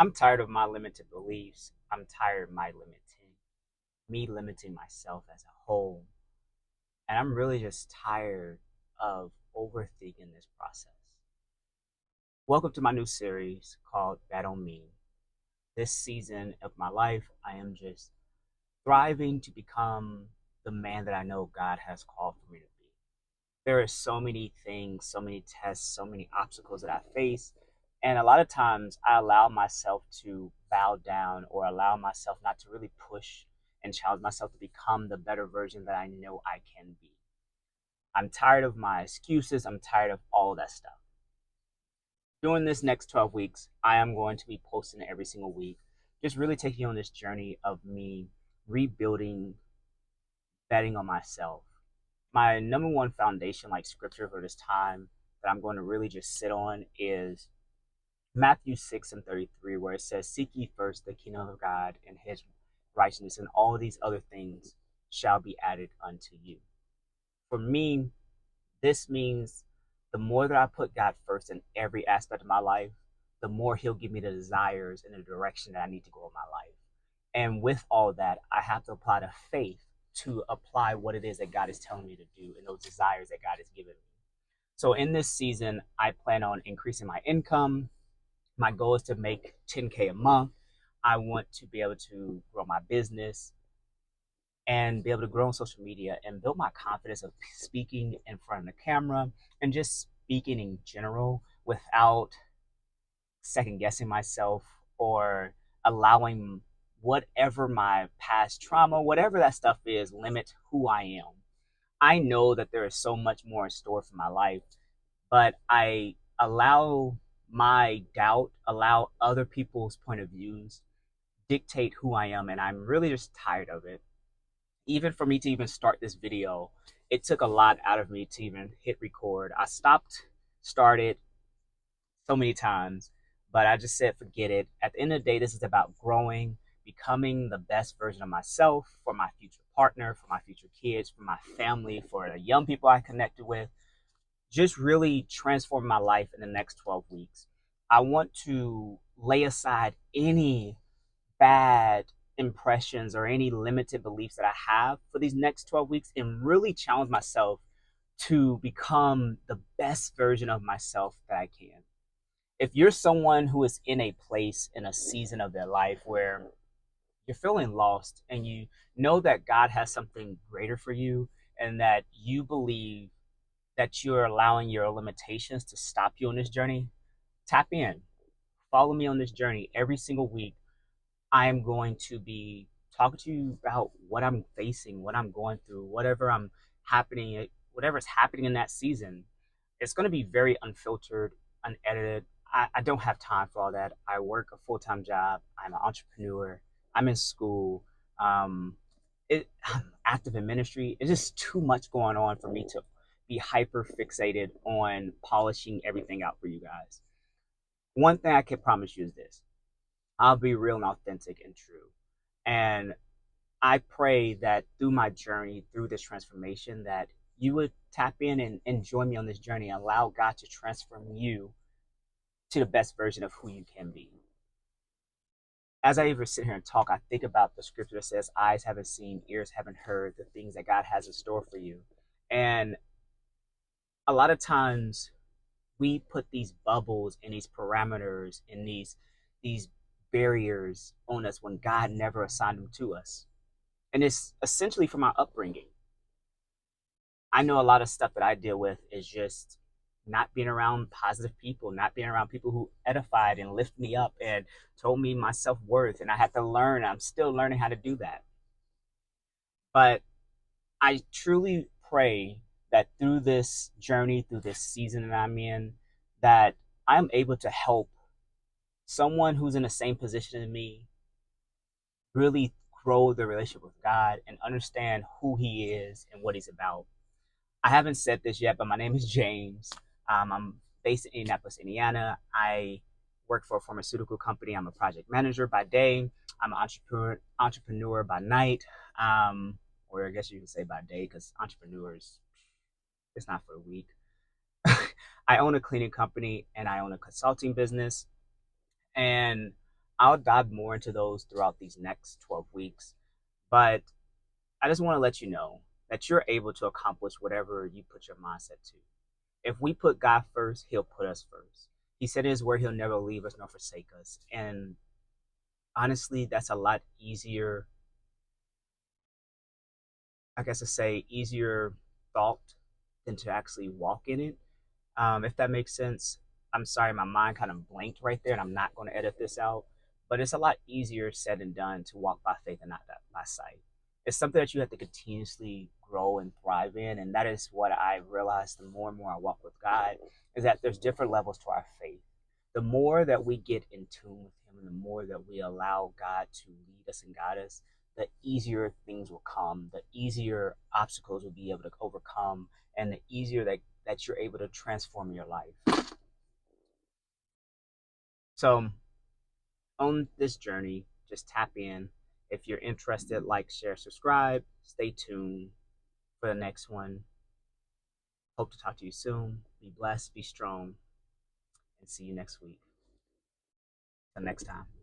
I'm tired of my limited beliefs. I'm tired of me limiting myself as a whole. And I'm really just tired of overthinking this process. Welcome to my new series called Bet on Me. This season of my life, I am just thriving to become the man that I know God has called for me to be. There are so many things, so many tests, so many obstacles that I face. And a lot of times I allow myself to bow down or allow myself not to really push and challenge myself to become the better version that I know I can be. I'm tired of my excuses. I'm tired of all of that stuff. During this next 12 weeks, I am going to be posting every single week, just really taking you on this journey of me rebuilding, betting on myself. My number one foundation, like scripture for this time, that I'm going to really just sit on is Matthew 6 and 33, where it says, "Seek ye first the kingdom of God and his righteousness, and all these other things shall be added unto you." For me, this means the more that I put God first in every aspect of my life, the more He'll give me the desires and the direction that I need to go in my life. And with all that, I have to apply the faith to apply what it is that God is telling me to do and those desires that God has given me. So in this season, I plan on increasing my income. My goal is to make 10K a month. I want to be able to grow my business and be able to grow on social media and build my confidence of speaking in front of the camera and just speaking in general without second guessing myself or allowing whatever my past trauma, whatever that stuff is, limit who I am. I know that there is so much more in store for my life, but I allow my doubt, allow other people's point of views dictate who I am, and I'm really just tired of it. Even for me to even start this video, it took a lot out of me to even hit record. I stopped, started so many times, but I just said, forget it. At the end of the day, this is about growing, becoming the best version of myself for my future partner, for my future kids, for my family, for the young people I connected with. Just really transform my life in the next 12 weeks. I want to lay aside any bad impressions or any limited beliefs that I have for these next 12 weeks and really challenge myself to become the best version of myself that I can. If you're someone who is in a place in a season of their life where you're feeling lost and you know that God has something greater for you and that you believe that you're allowing your limitations to stop you on this journey, tap in. Follow me on this journey every single week. I am going to be talking to you about what I'm facing, what I'm going through, whatever's happening in that season. It's going to be very unfiltered, unedited. I don't have time for all that. I work a full time job. I'm an entrepreneur. I'm in school. Um, I'm active in ministry. It's just too much going on for me to be hyper fixated on polishing everything out for you guys. One thing I can promise you is this: I'll be real and authentic and true. And I pray that through my journey, through this transformation, that you would tap in and join me on this journey and allow God to transform you to the best version of who you can be. As I even sit here and talk, I think about the scripture that says, "Eyes haven't seen, ears haven't heard the things that God has in store for you." And a lot of times we put these bubbles and these parameters and these barriers on us when God never assigned them to us. And it's essentially from our upbringing. I know a lot of stuff that I deal with is just not being around positive people, not being around people who edified and lift me up and told me my self worth. And I had to learn. I'm still learning how to do that. But I truly pray that through this journey, through this season that I'm in, that I'm able to help someone who's in the same position as me really grow the relationship with God and understand who He is and what He's about. I haven't said this yet, but my name is James. I'm based in Indianapolis, Indiana. I work for a pharmaceutical company. I'm a project manager by day. I'm an entrepreneur by night, or I guess you could say by day, because entrepreneurs, it's not for a week. I own a cleaning company and I own a consulting business. And I'll dive more into those throughout these next 12 weeks. But I just want to let you know that you're able to accomplish whatever you put your mindset to. If we put God first, He'll put us first. He said in His word, He'll never leave us nor forsake us. And honestly, that's a lot easier, I guess to say, easier thought than to actually walk in it. If that makes sense. I'm sorry, my mind kind of blanked right there, and I'm not going to edit this out. But it's a lot easier said and done to walk by faith and not by sight. It's something that you have to continuously grow and thrive in, and that is what I realized the more and more I walk with God, is that there's different levels to our faith. The more that we get in tune with Him, and the more that we allow God to lead us and guide us, the easier things will come, the easier obstacles will be able to overcome, and the easier that you're able to transform your life. So on this journey, just tap in. If you're interested, like, share, subscribe. Stay tuned for the next one. Hope to talk to you soon. Be blessed, be strong, and see you next week. Until next time.